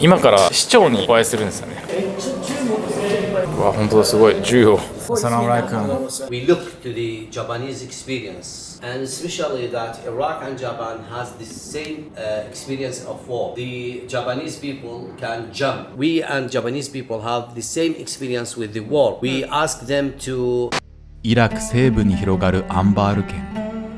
今から市長にお会いするんですよね。うわ、本当だ、すごい銃を。Assalamu alaikum. We look to the Japanese experience, and especially that Iraq and Japan has the same experience of war. The Japanese people can jump. We and Japanese people have the same experience with the war. We ask them to イラク西部に広がるアンバール県。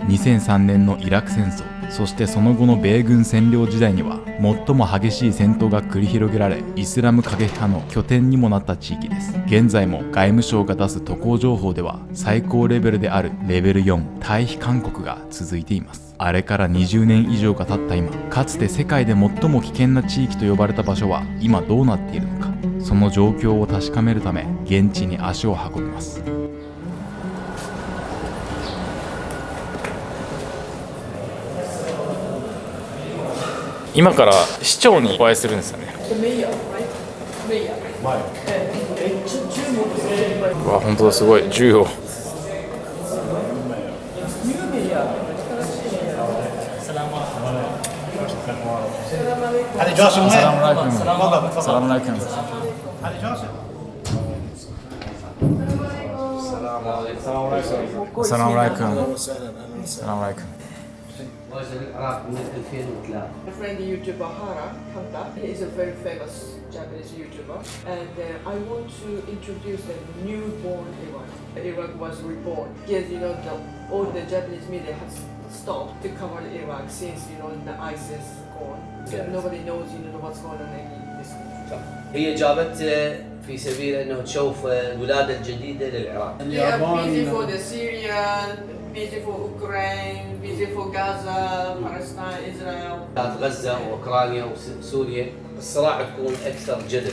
2003年のイラク戦争、そしてその後の米軍占領時代には最も激しい戦闘が繰り広げられ、イスラム過激派の拠点にもなった地域です。現在も外務省が出す渡航情報では最高レベルであるレベル4退避勧告が続いています。あれから20年以上が経った今、かつて世界で最も危険な地域と呼ばれた場所は今どうなっているのか、その状況を確かめるため現地に足を運びます。今から市長にお会いするんですよね。うわ、本当だ、すごい銃を。My friend YouTuber Hara Kanta, he is a very famous Japanese YouTuber, and I want to introduce the newborn Iraq. Iraq was reborn. Yes, all the Japanese media has stopped to cover Iraq since the ISIS gone. So Yes. nobody knows what's going on in this country. هي جابت في سبيل انه تشوف الولاده الجديده للعراق. We are busy for the Syria, busy for Ukraine, busy for Gaza, Palestine, Israel. كانت غزه واوكرانيا وسوريا الصراع تكون اكثر جدل.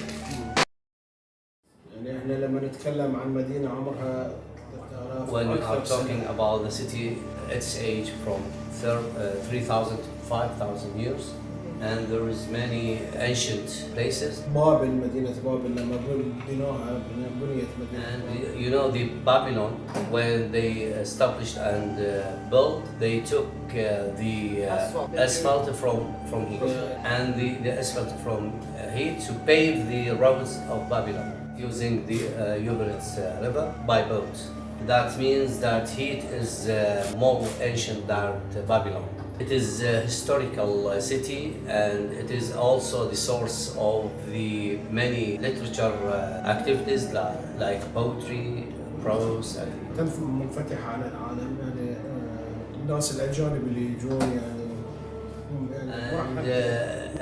يعني احنا لما نتكلم عن مدينه عمرها 3000 When we are أكثر سنة. talking about the city, its age from 3,000 to 5,000 years, and there is many ancient places. بابل مدينه بابل لما بنوها بنيت مدينه And you know the Babylon, when they established and built, they took the asphalt from heat, and the asphalt from heat to pave the roads of Babylon using the Euphrates River by boat. That means that heat is more ancient than Babylon. It is a historical city, and it is also the source of the many literature activities like poetry, prose. منفتحه على العالم يعني الناس الاجانب اللي يجون يعني And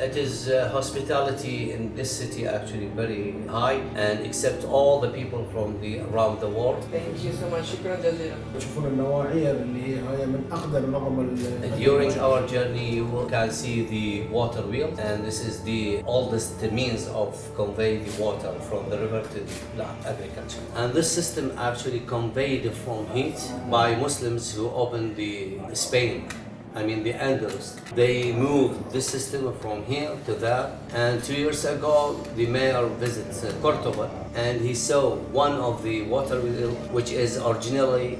it is hospitality in this city actually very high, and accept all the people from around the world. Thank you so much. شكرا جزيلا. تشوفون النواعير اللي هي من اقدم نظم During our journey, you can see the water wheel, and this is the oldest means of convey the water from the river to the agriculture. And this system actually conveyed from heat by Muslims who opened the Spain. I mean the Andalus. They moved this system from here to there, and 2 years ago the mayor visited Cordoba, and he saw one of the water wheel which is originally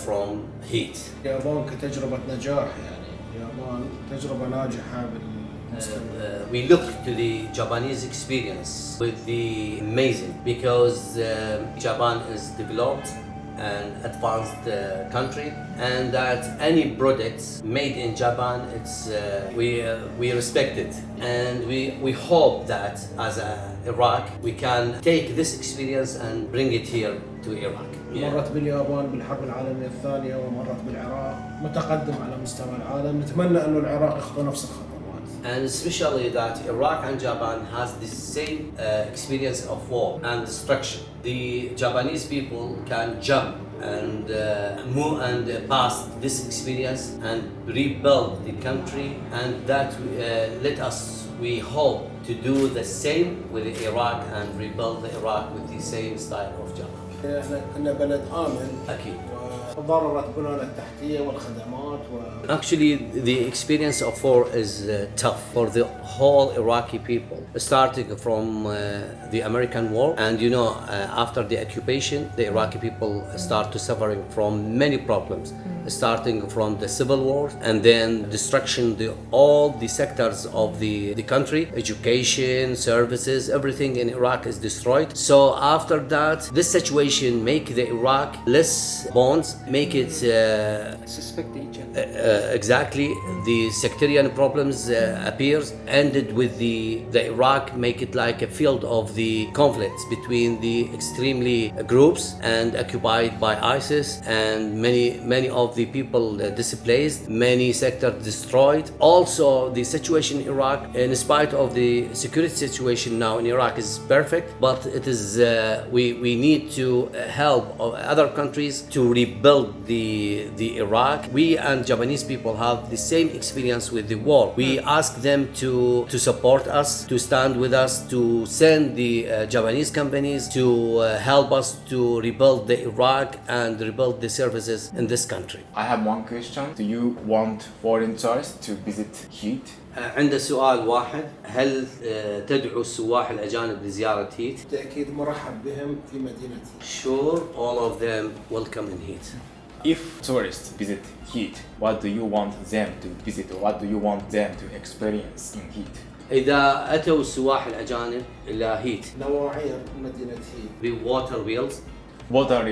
from heat. اليابان كتجربه نجاح يعني اليابان تجربه ناجحه بالمستوى We look to the Japanese experience with the amazing, because Japan is developed and advanced country, and that any products made in Japan, we respect it, and we hope that as Iraq we can take this experience and bring it here to Iraq. مرت باليابان بالحرب العالميه الثانيه ومرت بالعراق متقدم على مستوى العالم نتمنى انه العراق يخطو نفس الخطوات And especially that Iraq and Japan has the same experience of war and destruction. The Japanese people can jump and move and pass this experience and rebuild the country, and that we hope to do the same with Iraq and rebuild Iraq with the same style of Japan. احنا كنا بلد امن أكيد. وتضررت بنانا التحتيه والخدمات Actually, the experience of war is tough for the whole Iraqi people, starting from the American war. And after the occupation, the Iraqi people start to suffering from many problems, starting from the civil war and then destruction all the sectors of the country, education, services, everything in Iraq is destroyed. So after that, this situation make the Iraq less bonds, make it Suspect each other. exactly the sectarian problems appears, ended with the Iraq, make it like a field of the conflicts between the extremely groups and occupied by ISIS, and many of the people displaced, many sectors destroyed. Also the situation in Iraq, in spite of the security situation now in Iraq is perfect, but it is we need to help other countries to rebuild the Iraq. We and Japanese people have the same experience with the war. We ask them to support us, to stand with us, to send the Japanese companies to help us to rebuild the Iraq and rebuild the services in this country. I have one question. Do you want foreign tourists to visit Heat? عند سؤال واحد، هل تدعو السواح الأجانب لزيارة هيت؟ بالتأكيد مرحب بهم في مدينة هيت. Sure, all of them welcome in Heat. If tourists visit Heat, what do you want them to visit or what do you want them to experience in Heat? إذا أتوا السواح الأجانب إلى هيت نواعير مدينة هيت. بwater wheels Water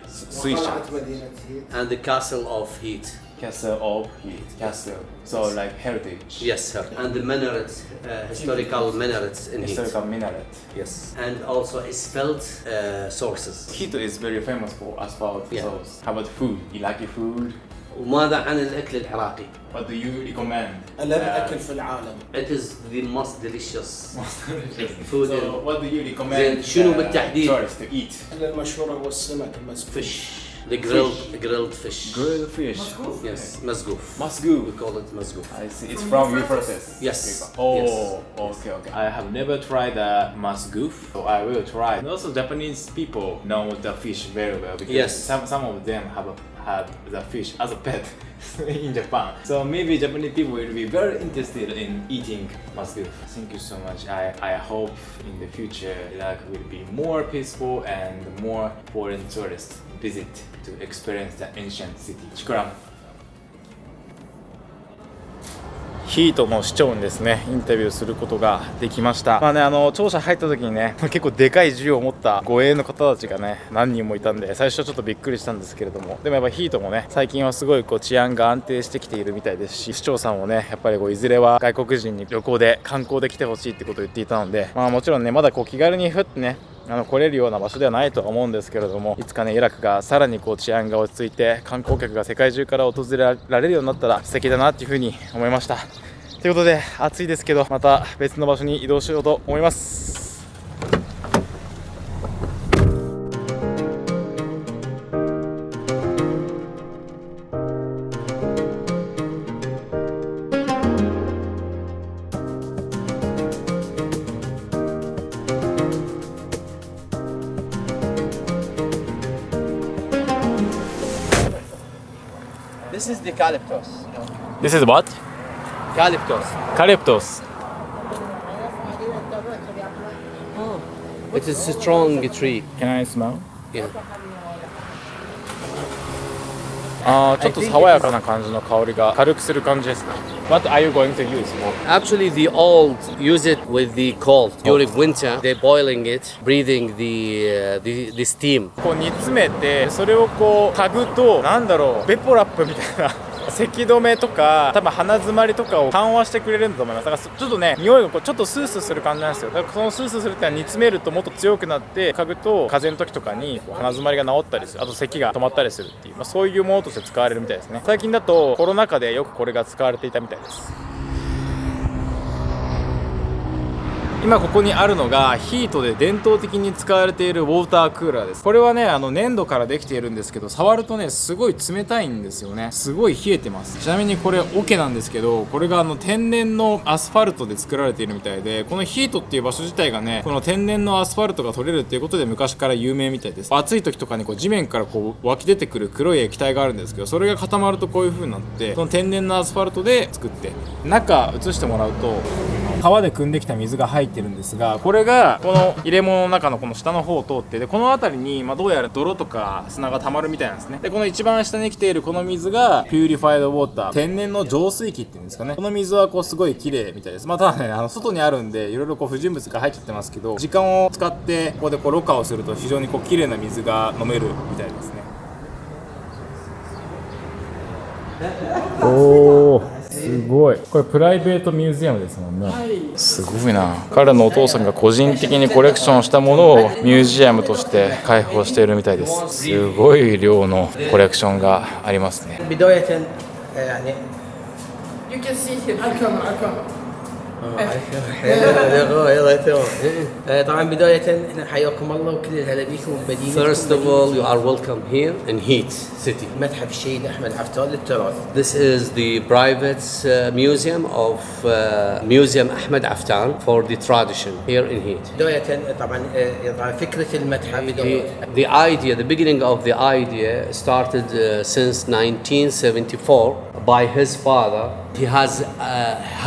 Suisha, وقلعة مدينة هيت. and the castle of Heat. Castle of Heat, castle. So like heritage. Yes, sir. And the minarets, historical minarets in Heat. Historical minaret. Yes. And also asphalt sources. Heat is very famous for asphalt. Yeah. So how about food? Iraqi food? وماذا عن الأكل العراقي؟ What do you recommend? ألذ أكل في العالم. It is the most delicious food. So what do you زين، recommend شنو بالتحديد؟ tourists to eat? المشهور هو السمك المسلوق. Fish. The grilled fish. Grilled fish. Yes, مسقوف. Masgoo. We call it مسقوف. I see. It's from Euphrates. Yes. Oh, Yes. okay. I have never tried the masgoof, so I will try. And also, Japanese people know the fish very well because Yes. some of them have the fish as a pet in Japan. So maybe Japanese people will be very interested in eating masgoof. Thank you so much. I hope in the future Iraq will be more peaceful and more foreign tourists visit to experience the ancient city. Shukran. ヒートの市長にですねインタビューすることができました。まあね、庁舎入った時にね結構でかい銃を持った護衛の方たちがね何人もいたんで最初はちょっとびっくりしたんですけれども、でもやっぱヒートもね最近はすごいこう治安が安定してきているみたいですし、市長さんもねやっぱりこういずれは外国人に旅行で観光で来てほしいってことを言っていたので、まあもちろんねまだこう気軽にふってね来れるような場所ではないとは思うんですけれども、いつかねイラクがさらにこう治安が落ち着いて観光客が世界中から訪れられるようになったら素敵だなっていうふうに思いました。ということで暑いですけどまた別の場所に移動しようと思います。This is the calyptus. This is what? Calyptus. Calyptus. It is a strong tree. Can I smell? Yeah. ちょっと爽やかな感じの香りが軽くする感じですね。What are you going to use? Actually, the old use it with the cold during winter. They're boiling it, breathing the steam. こう煮詰めてそれをこう嗅ぐとなんだろうベポラップみたいな咳止めとか多分鼻詰まりとかを緩和してくれるんだと思います。だからちょっとね匂いがこうちょっとスースーする感じなんですよ。だからそのスースーするってのは煮詰めるともっと強くなって嗅ぐと風邪の時とかにこう鼻詰まりが治ったりする、あと咳が止まったりするっていう、そういうものとして使われるみたいですね。最近だとコロナ禍でよくこれが使われていたみたいです。今ここにあるのがヒートで伝統的に使われているウォータークーラーです。これはね粘土からできているんですけど、触るとねすごい冷たいんですよね。すごい冷えてます。ちなみにこれ桶なんですけど、これが天然のアスファルトで作られているみたいで、このヒートっていう場所自体がねこの天然のアスファルトが取れるっていうことで昔から有名みたいです。暑い時とかにこう地面からこう湧き出てくる黒い液体があるんですけど、それが固まるとこういう風になって、その天然のアスファルトで作って、中映してもらうと川で汲んできた水が入ってるんですが、これがこの入れ物の中のこの下の方を通って、でこの辺りにどうやら泥とか砂が溜まるみたいなんですね。でこの一番下に来ているこの水がピューリファイドウォーター、天然の浄水器っていうんですかね。この水はすごい綺麗みたいです。ただね、外にあるんでいろいろ不純物が入っちゃってますけど、時間を使ってここでろ過をすると非常に綺麗な水が飲めるみたいですね。おー、すごい。これプライベートミュージアムですもんね。すごいな。彼のお父さんが個人的にコレクションしたものをミュージアムとして開放しているみたいです。すごい量のコレクションがありますね。بداية يعني You can see him. يلا تمام. طبعا بداية احنا حياكم الله وكل الهلا بيكم ومبدئيا. First of all, you are welcome here in Heat City. متحف الشهيد أحمد عفتان للتراث. This is the private museum of Museum Ahmed Aftan for the tradition here in Heat. بداية طبعا فكرة المتحف The idea, the beginning of the idea started since 1974 by his father. He has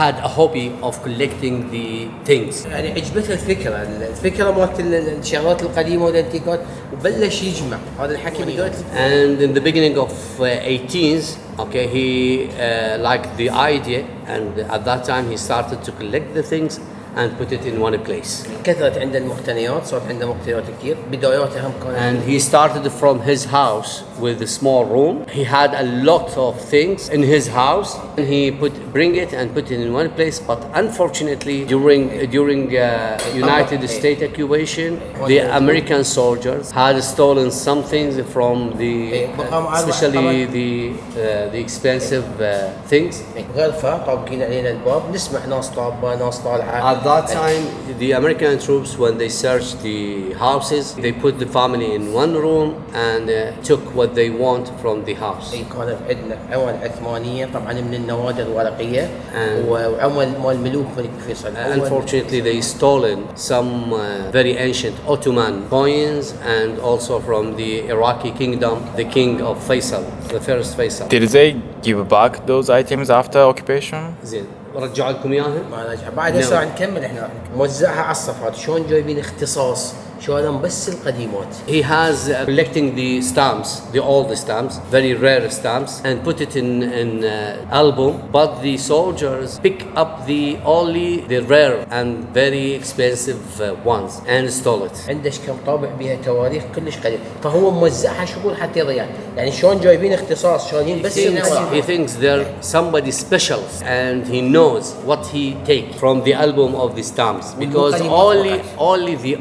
had a hobby of collecting the things. يعني عجبته الفكرة مالت الشغلات القديمة والانتيكات وبلش يجمع هذا الحكي بداية. And in the beginning of 18s, okay, he liked the idea, and at that time he started to collect the things and put it in one place. كثرت عنده المقتنيات، صارت عنده مقتنيات كثير، بداياته هم كان. And he started from his house with a small room. He had a lot of things in his house, and he bring it and put it in one place. But unfortunately, during United States occupation, the American soldiers had stolen some things from especially the expensive things. غرفة طابقين علينا الباب، نسمع ناس طابة ناس طالعة. At that time, the American troops, when they searched the houses, they put the family in one room and took what they want from the house. كانت عندنا عمل عثمانية طبعا من النوادر الورقية وعمل مال ملوك ملك فيصل. Unfortunately, they stolen some very ancient Ottoman coins and also from the Iraqi kingdom, the king of Faisal, the first Faisal. Did they give back those items after occupation? زين رجعوا لكم اياها؟ ما رجع بعد هسه نكمل احنا موزعها على الصفات شلون جايبين اختصاص شو هذا بس القديمات. He has collecting the stamps, the old stamps, very rare stamps, and put it in album. But the soldiers pick up only the rare and very expensive ones and stole it. عنده كم طابع بها تواريخ كلش قديم، فهو موزعها شغل حتى يضيع، يعني شلون جايبين اختصاص شلون بس He thinks they're somebody special and he knows what he take from the album of the stamps because only the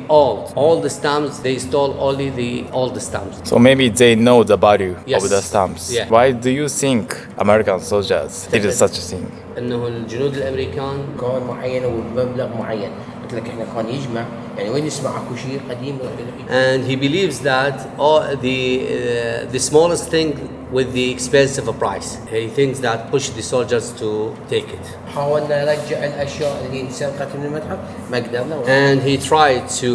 all the stamps they stole only the old stamps. So maybe they know the value Yes. of the stamps. Yeah. Why do you think American soldiers did such a thing? انه الجنود الامريكان كان معين وبمبلغ معين، قلت لك احنا كان يجمع يعني وين نسمع اكو شيء قديم. and he believes that the smallest thing with the expensive price. He thinks that push the soldiers to take it. حاولنا نرجع الاشياء اللي انسرقت من المتحف ما قدرنا. And he tried to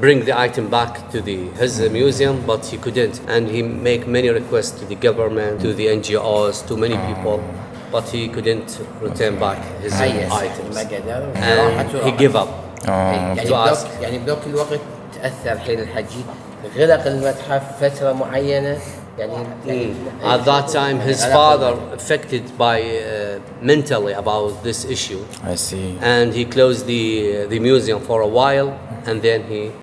bring the item back to his museum, but he couldn't. And he make many requests to the government, to the NGOs, to many people, but he couldn't return back his items. ما قدر. And he gave up. يعني بذاك الوقت تاثر حين الحجي، غلق المتحف فتره معينه. At that time, his father affected by mentally about this issue. I see. And he closed the museum for a while, and then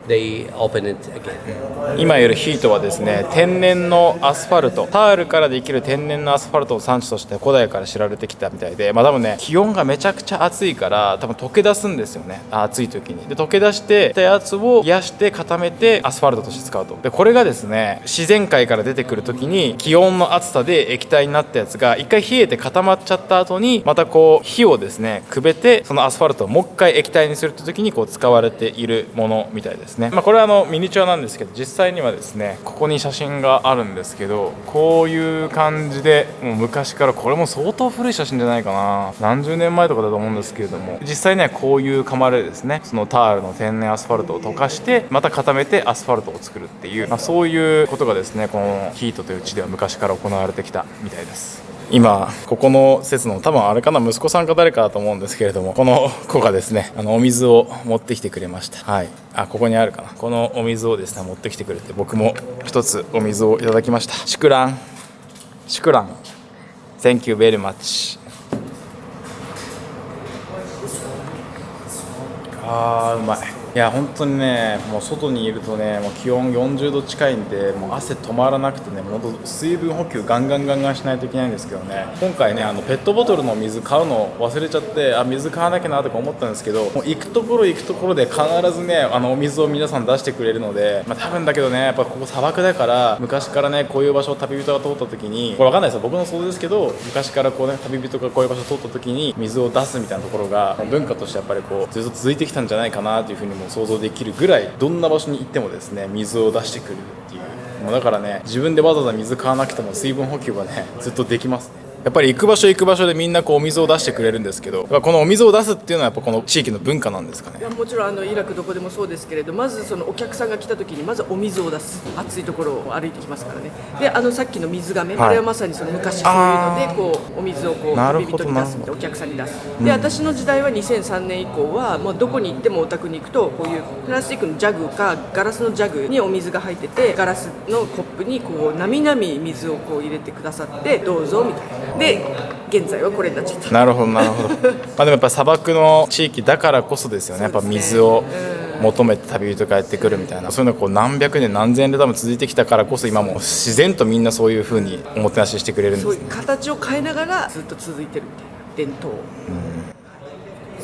they opened it again. 今いるヒートはですね、天然のアスファルト、タールからできる天然のアスファルトを産地として古代から知られてきたみたいで、多分ね、気温がめちゃくちゃ暑いから多分溶け出すんですよね、暑い時に。で溶け出してたやつを冷やして固めてアスファルトとして使うと。でこれがですね、自然界から出てくる時に気温の暑さで液体になったやつが一回冷えて固まっちゃった後にまた火をですねくべて、そのアスファルトをもう一回液体にするって時に使われているものみたいですね。これはミニチュアなんですけど、実際にはですね、ここに写真があるんですけど、こういう感じでもう昔から、これも相当古い写真じゃないかな、何十年前とかだと思うんですけれども、実際ねこういう窯でですね、そのタールの天然アスファルトを溶かしてまた固めてアスファルトを作るっていう、そういうことがですね、このヒートという地では昔から行われてきたみたいです。今ここの施設の多分あれかな、息子さんか誰かだと思うんですけれども、この子がですねお水を持ってきてくれました。はい、ここにあるかな、このお水をですね持ってきてくれて、僕も一つお水をいただきました。シュクラン Thank you very much。 うまい。いや本当にね、もう外にいるとね、もう気温40度近いんで、もう汗止まらなくてね、もう水分補給ガンガンしないといけないんですけどね、今回ねペットボトルの水買うの忘れちゃって、水買わなきゃなとか思ったんですけど、もう行くところで必ずねお水を皆さん出してくれるので、多分だけどね、やっぱここ砂漠だから、昔からねこういう場所を旅人が通った時に、これわかんないですよ、僕の想像ですけど、昔からこうね旅人がこういう場所を通った時に水を出すみたいなところが文化としてやっぱりこうずっと続いてきたんじゃないかなというふうにも想像できるぐらい、どんな場所に行ってもですね水を出してくるっていう、もうだからね自分でわざわざ水買わなくても水分補給はねずっとできますね。やっぱり行く場所でみんなこうお水を出してくれるんですけど、このお水を出すっていうのはやっぱこの地域の文化なんですかね。いやもちろんイラクどこでもそうですけれど、まずそのお客さんが来た時にまずお水を出す、暑いところを歩いてきますからね。でさっきの水がめ、あれはまさにその昔そういうのでこうお水をこう旅人に出すみたいな、お客さんに出す。で私の時代は2003年以降はもうどこに行ってもお宅に行くとこういうプラスチックのジャグかガラスのジャグにお水が入ってて、ガラスのコップにこうなみなみ水をこう入れてくださってどうぞみたいなで、現在はこれになっちゃった。なるほどでもやっぱ砂漠の地域だからこそですよね、やっぱ水を求めて旅人がやってくるみたいな、そういうのこう何百年何千年で多分続いてきたからこそ、今も自然とみんなそういう風におもてなししてくれるんですね。そういう形を変えながらずっと続いてるみたいな伝統。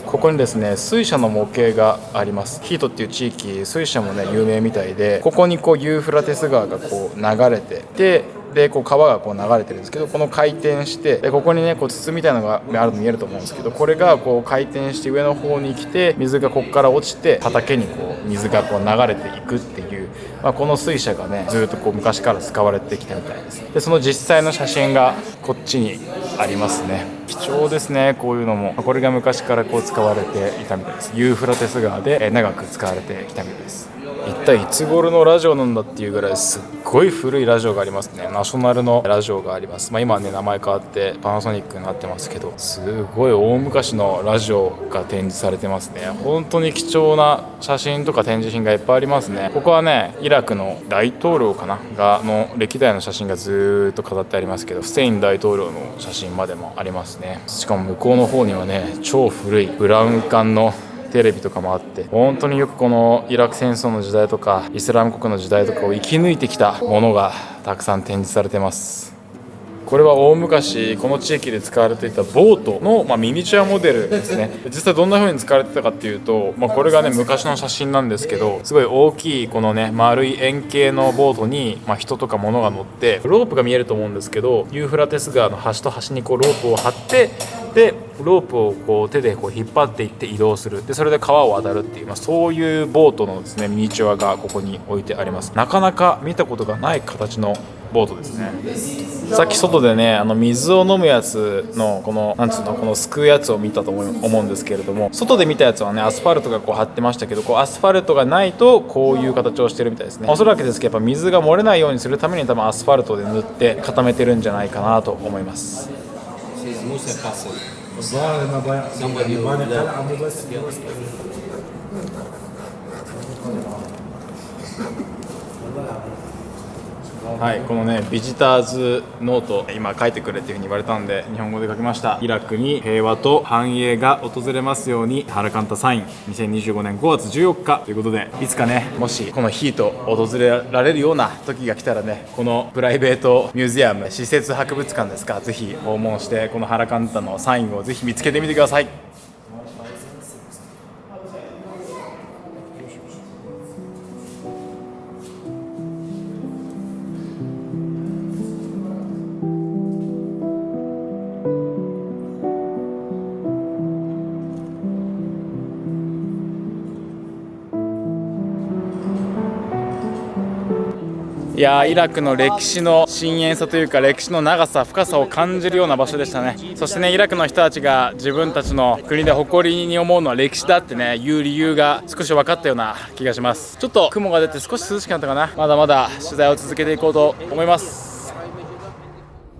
ここにですね水車の模型があります。ヒートっていう地域、水車もね有名みたいで、ここにこうユーフラテス川がこう流れてでこう川がこう流れてるんですけど、この回転してでここにねこう筒みたいなのがあるの見えると思うんですけど、これがこう回転して上の方に来て、水がここから落ちて畑にこう水がこう流れていくっていう、この水車がねずっとこう昔から使われてきたみたいです。でその実際の写真がこっちにありますね。貴重ですね、こういうのも。これが昔からこう使われていたみたいです。ユーフラテス川で長く使われてきたみたいです。一体いつ頃のラジオなんだっていうぐらいすっごい古いラジオがありますね。ナショナルのラジオがあります。今はね名前変わってパナソニックになってますけど、すごい大昔のラジオが展示されてますね。本当に貴重な写真とか展示品がいっぱいありますね。ここはねイラクの大統領かなの歴代の写真がずっと飾ってありますけど、フセイン大統領の写真までもありますね。しかも向こうの方にはね超古いブラウン管のテレビとかもあって、本当によくこのイラク戦争の時代とかイスラム国の時代とかを生き抜いてきたものがたくさん展示されてます。これは大昔この地域で使われていたボートの、ミニチュアモデルですね。実際どんな風に使われてたかっていうと、これがね昔の写真なんですけど、すごい大きいこのね丸い円形のボートに、人とか物が乗って、ロープが見えると思うんですけど、ユーフラテス川の端と端にこうロープを張って、でロープをこう手でこう引っ張っていって移動する。でそれで川を渡るっていう、そういうボートのですねミニチュアがここに置いてあります。なかなか見たことがない形のボートですね。さっき外でね水を飲むやつのこのなんつうのこのすくうやつを見たと思うんですけれども、外で見たやつはねアスファルトがこう張ってましたけど、こうアスファルトがないとこういう形をしてるみたいですね。おそらくですけどやっぱ水が漏れないようにするために多分アスファルトで塗って固めてるんじゃないかなと思います。はい、このねビジターズノート今書いてくれっていう風に言われたんで日本語で書きました。イラクに平和と繁栄が訪れますように、ハラカンタサイン2025年5月14日ということで、いつかねもしこのヒート訪れられるような時が来たらね、このプライベートミュージアム施設博物館ですか、ぜひ訪問してこのハラカンタのサインをぜひ見つけてみてください。いやイラクの歴史の深遠さというか、歴史の長さ深さを感じるような場所でしたね。そしてねイラクの人たちが自分たちの国で誇りに思うのは歴史だってねいう理由が少し分かったような気がします。ちょっと雲が出て少し涼しくなったかな。まだまだ取材を続けていこうと思います。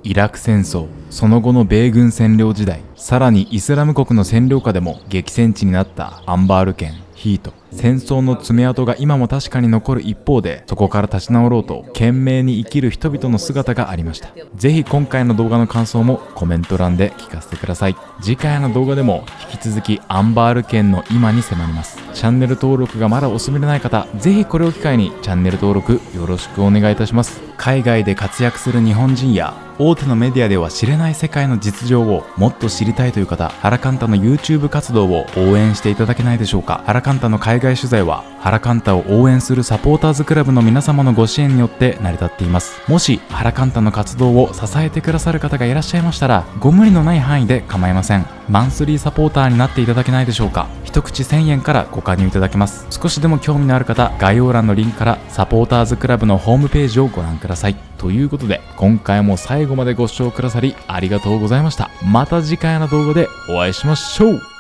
イラク戦争、その後の米軍占領時代、さらにイスラム国の占領下でも激戦地になったアンバール県ヒート。戦争の爪痕が今も確かに残る一方で、そこから立ち直ろうと懸命に生きる人々の姿がありました。ぜひ今回の動画の感想もコメント欄で聞かせてください。次回の動画でも引き続きアンバール県の今に迫ります。チャンネル登録がまだお済みでない方、ぜひこれを機会にチャンネル登録よろしくお願いいたします。海外で活躍する日本人や大手のメディアでは知れない世界の実情をもっと知りたいという方、ハラカンタの YouTube 活動を応援していただけないでしょうか。ハラカンタの海外取材はハラカンタを応援するサポーターズクラブの皆様のご支援によって成り立っています。もしハラカンタの活動を支えてくださる方がいらっしゃいましたら、ご無理のない範囲で構いません。マンスリーサポーターになっていただけないでしょうか。一口1000円からご加入いただけます。少しでも興味のある方、概要欄のリンクからサポーターズクラブのホームページをご覧ください。ということで、今回も最後までご視聴くださりありがとうございました。また次回の動画でお会いしましょう。